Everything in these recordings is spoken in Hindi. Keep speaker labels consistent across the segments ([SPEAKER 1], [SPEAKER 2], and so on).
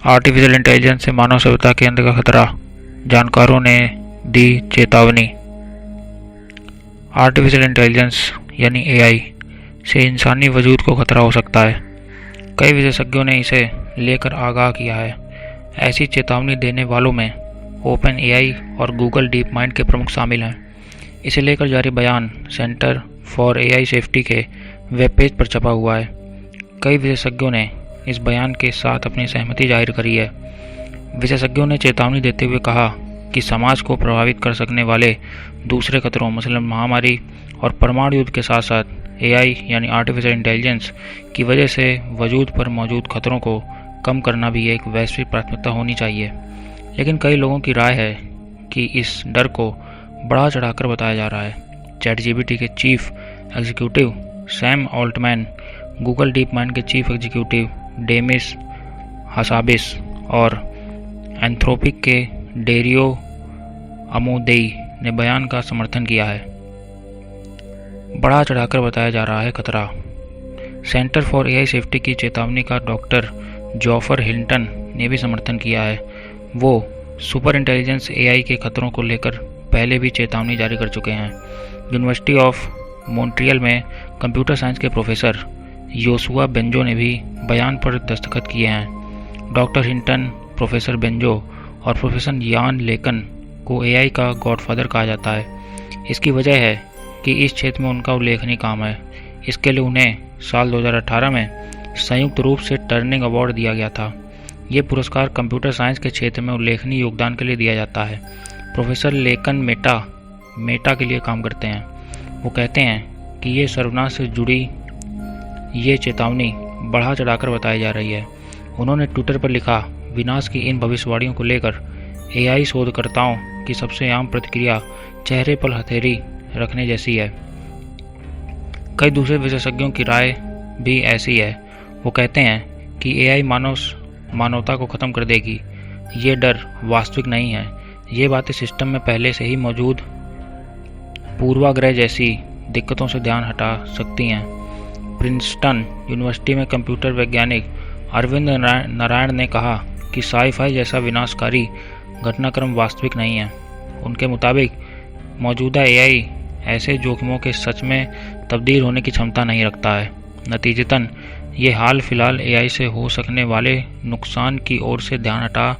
[SPEAKER 1] आर्टिफिशियल इंटेलिजेंस से मानव सभ्यता के अंत का खतरा, जानकारों ने दी चेतावनी। आर्टिफिशियल इंटेलिजेंस यानी एआई से इंसानी वजूद को खतरा हो सकता है। कई विशेषज्ञों ने इसे लेकर आगाह किया है। ऐसी चेतावनी देने वालों में ओपन एआई और गूगल डीप माइंड के प्रमुख शामिल हैं। इसे लेकर जारी बयान सेंटर फॉर एआई सेफ्टी के वेब पेज पर छपा हुआ है। कई विशेषज्ञों ने इस बयान के साथ अपनी सहमति जाहिर करी है। विशेषज्ञों ने चेतावनी देते हुए कहा कि समाज को प्रभावित कर सकने वाले दूसरे खतरों मसलन महामारी और परमाणु युद्ध के साथ साथ एआई यानी आर्टिफिशियल इंटेलिजेंस की वजह से वजूद पर मौजूद खतरों को कम करना भी एक वैश्विक प्राथमिकता होनी चाहिए। लेकिन कई लोगों की राय है कि इस डर को बढ़ा चढ़ाकर बताया जा रहा है। चैटजीपीटी के chief executive Sam Altman, Google deep mind के चीफ एग्जीक्यूटिव डेमिस हासाबिस और एंथ्रोपिक के डेरियो अमोदेई ने बयान का समर्थन किया है। बढ़ा चढ़ाकर बताया जा रहा है खतरा। सेंटर फॉर एआई सेफ्टी की चेतावनी का डॉक्टर जॉफर हिल्टन ने भी समर्थन किया है। वो सुपर इंटेलिजेंस एआई के खतरों को लेकर पहले भी चेतावनी जारी कर चुके हैं। यूनिवर्सिटी ऑफ मॉन्ट्रियल में कंप्यूटर साइंस के प्रोफेसर योशुआ बेंजो ने भी बयान पर दस्तखत किए हैं। डॉक्टर हिल्टन, प्रोफेसर बेंजो और प्रोफेसर यान लेकन को एआई का गॉडफादर कहा जाता है। इसकी वजह है कि इस क्षेत्र में उनका उल्लेखनीय काम है। इसके लिए उन्हें साल 2018 में संयुक्त रूप से टर्निंग अवार्ड दिया गया था। ये पुरस्कार कंप्यूटर साइंस के क्षेत्र में उल्लेखनीय योगदान के लिए दिया जाता है। प्रोफेसर लेकन मेटा के लिए काम करते हैं। वो कहते हैं कि ये सर्वनाश से जुड़ी ये चेतावनी बढ़ा चढ़ाकर बताई जा रही है। उन्होंने ट्विटर पर लिखा, विनाश की इन भविष्यवाणियों को लेकर एआई शोधकर्ताओं की सबसे आम प्रतिक्रिया चेहरे पर हथेली रखने जैसी है। कई दूसरे विशेषज्ञों की राय भी ऐसी है। वो कहते हैं कि एआई मानवता को खत्म कर देगी। ये डर वास्तविक नहीं है। ये बातें सिस्टम में पहले से ही मौजूद पूर्वाग्रह जैसी दिक्कतों से ध्यान हटा सकती हैं। प्रिंसटन यूनिवर्सिटी में कंप्यूटर वैज्ञानिक अरविंद नारायण ने कहा कि साई-फाई जैसा विनाशकारी घटनाक्रम वास्तविक नहीं है। उनके मुताबिक मौजूदा एआई ऐसे जोखिमों के सच में तब्दील होने की क्षमता नहीं रखता है। नतीजतन ये हाल फिलहाल एआई से हो सकने वाले नुकसान की ओर से ध्यान हटा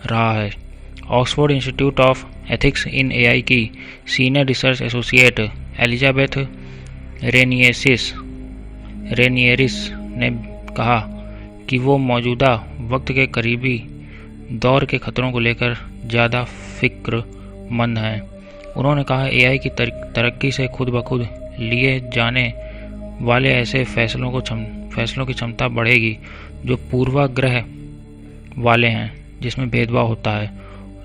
[SPEAKER 1] रहा है। Oxford institute of ethics in AI की सीनियर रिसर्च एसोसिएट एलिजाबेथ रेनियरिस ने कहा कि वो मौजूदा वक्त के करीबी दौर के खतरों को लेकर ज़्यादा फिक्रमंद हैं। उन्होंने कहा, एआई की तरक्की से खुद ब खुद लिए जाने वाले ऐसे फैसलों की क्षमता बढ़ेगी जो पूर्वाग्रह वाले हैं, जिसमें भेदभाव होता है,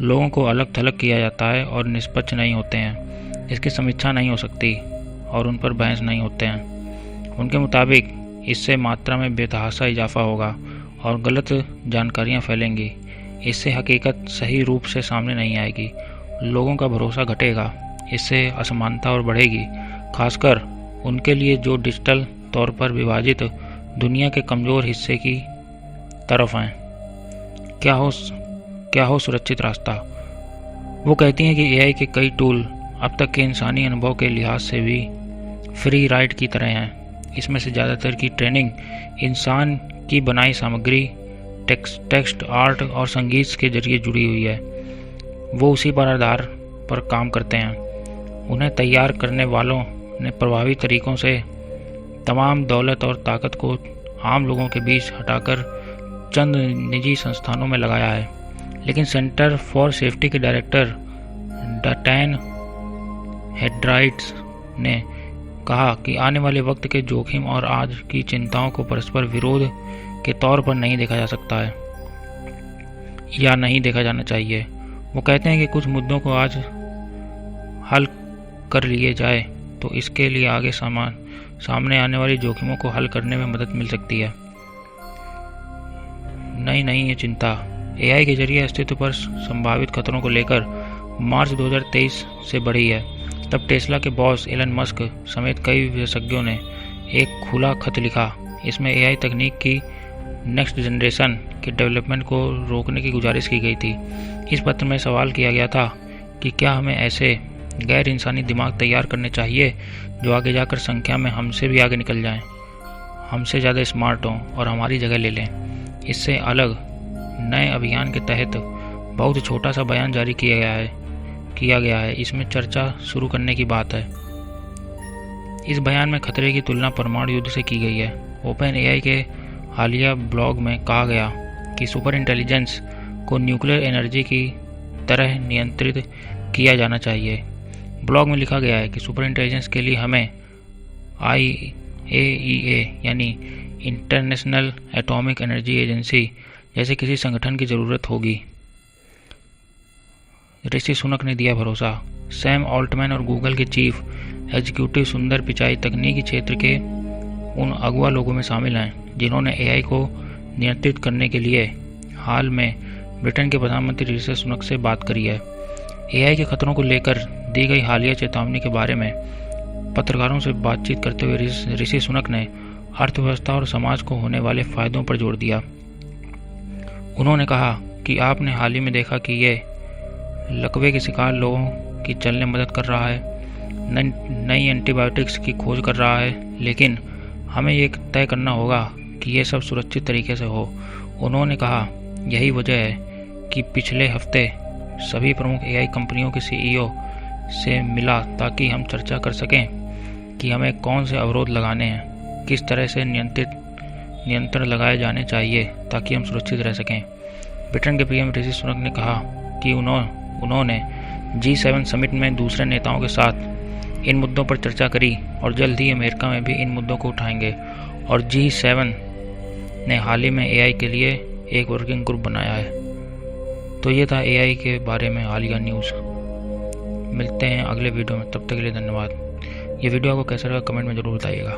[SPEAKER 1] लोगों को अलग थलग किया जाता है और निष्पक्ष नहीं होते हैं। इसकी समीक्षा नहीं हो सकती और उन पर बहस नहीं होते हैं। उनके मुताबिक इससे मात्रा में बेतहाशा इजाफा होगा और गलत जानकारियां फैलेंगी। इससे हकीकत सही रूप से सामने नहीं आएगी। लोगों का भरोसा घटेगा। इससे असमानता और बढ़ेगी, खासकर उनके लिए जो डिजिटल तौर पर विभाजित दुनिया के कमज़ोर हिस्से की तरफ हैं। क्या हो सुरक्षित रास्ता? वो कहती हैं कि एआई के कई टूल अब तक के इंसानी अनुभव के लिहाज से भी फ्री राइड की तरह हैं। इसमें से ज़्यादातर की ट्रेनिंग इंसान की बनाई सामग्री, टेक्स्ट, आर्ट और संगीत के जरिए जुड़ी हुई है। वो उसी पर आधार पर काम करते हैं। उन्हें तैयार करने वालों ने प्रभावी तरीकों से तमाम दौलत और ताकत को आम लोगों के बीच हटाकर चंद निजी संस्थानों में लगाया है। लेकिन सेंटर फॉर सेफ्टी के डायरेक्टर डैन हेड्राइट्स ने कहा कि आने वाले वक्त के जोखिम और आज की चिंताओं को परस्पर विरोध के तौर पर नहीं देखा जा सकता है या नहीं देखा जाना चाहिए। वो कहते हैं कि कुछ मुद्दों को आज हल कर लिए जाए तो इसके लिए आगे सामने आने वाली जोखिमों को हल करने में मदद मिल सकती है। नहीं ये चिंता एआई के जरिए अस्तित्व पर संभावित खतरों को लेकर मार्च 2023 से बढ़ी है। तब टेस्ला के बॉस एलन मस्क समेत कई विशेषज्ञों ने एक खुला खत लिखा। इसमें एआई तकनीक की नेक्स्ट जनरेशन के डेवलपमेंट को रोकने की गुजारिश की गई थी। इस पत्र में सवाल किया गया था कि क्या हमें ऐसे गैर इंसानी दिमाग तैयार करने चाहिए जो आगे जाकर संख्या में हमसे भी आगे निकल जाएं, हमसे ज़्यादा स्मार्ट हों और हमारी जगह ले लें। इससे अलग नए अभियान के तहत बहुत छोटा सा बयान जारी किया गया है। इसमें चर्चा शुरू करने की बात है। इस बयान में खतरे की तुलना परमाणु युद्ध से की गई है। ओपन एआई के हालिया ब्लॉग में कहा गया कि सुपर इंटेलिजेंस को न्यूक्लियर एनर्जी की तरह नियंत्रित किया जाना चाहिए। ब्लॉग में लिखा गया है कि सुपर इंटेलिजेंस के लिए हमें IAEA यानी इंटरनेशनल एटॉमिक एनर्जी एजेंसी जैसे किसी संगठन की ज़रूरत होगी। ऋषि सुनक ने दिया भरोसा। सैम ऑल्टमैन और गूगल के चीफ एग्जीक्यूटिव सुंदर पिचाई तकनीकी क्षेत्र के उन अगुआ लोगों में शामिल हैं जिन्होंने एआई को नियंत्रित करने के लिए हाल में ब्रिटेन के प्रधानमंत्री ऋषि सुनक से बात करी है। एआई के खतरों को लेकर दी गई हालिया चेतावनी के बारे में पत्रकारों से बातचीत करते हुए ऋषि सुनक ने अर्थव्यवस्था और समाज को होने वाले फायदों पर जोर दिया। उन्होंने कहा कि आपने हाल ही में देखा कि ये लकवे के शिकार लोगों की चलने मदद कर रहा है, नई एंटीबायोटिक्स की खोज कर रहा है, लेकिन हमें ये तय करना होगा कि ये सब सुरक्षित तरीके से हो। उन्होंने कहा यही वजह है कि पिछले हफ्ते सभी प्रमुख एआई कंपनियों के सीईओ से मिला ताकि हम चर्चा कर सकें कि हमें कौन से अवरोध लगाने हैं, किस तरह से नियंत्रण लगाए जाने चाहिए ताकि हम सुरक्षित रह सकें। ब्रिटेन के पीएम ऋषि सुनक ने कहा कि उन्होंने G7 समिट में दूसरे नेताओं के साथ इन मुद्दों पर चर्चा करी और जल्द ही अमेरिका में भी इन मुद्दों को उठाएंगे। और G7 ने हाल ही में एआई के लिए एक वर्किंग ग्रुप बनाया है। तो ये था एआई के बारे में हालिया न्यूज़। मिलते हैं अगले वीडियो में, तब तक के लिए धन्यवाद। ये वीडियो आपको कैसा लगा कमेंट में ज़रूर बताइएगा।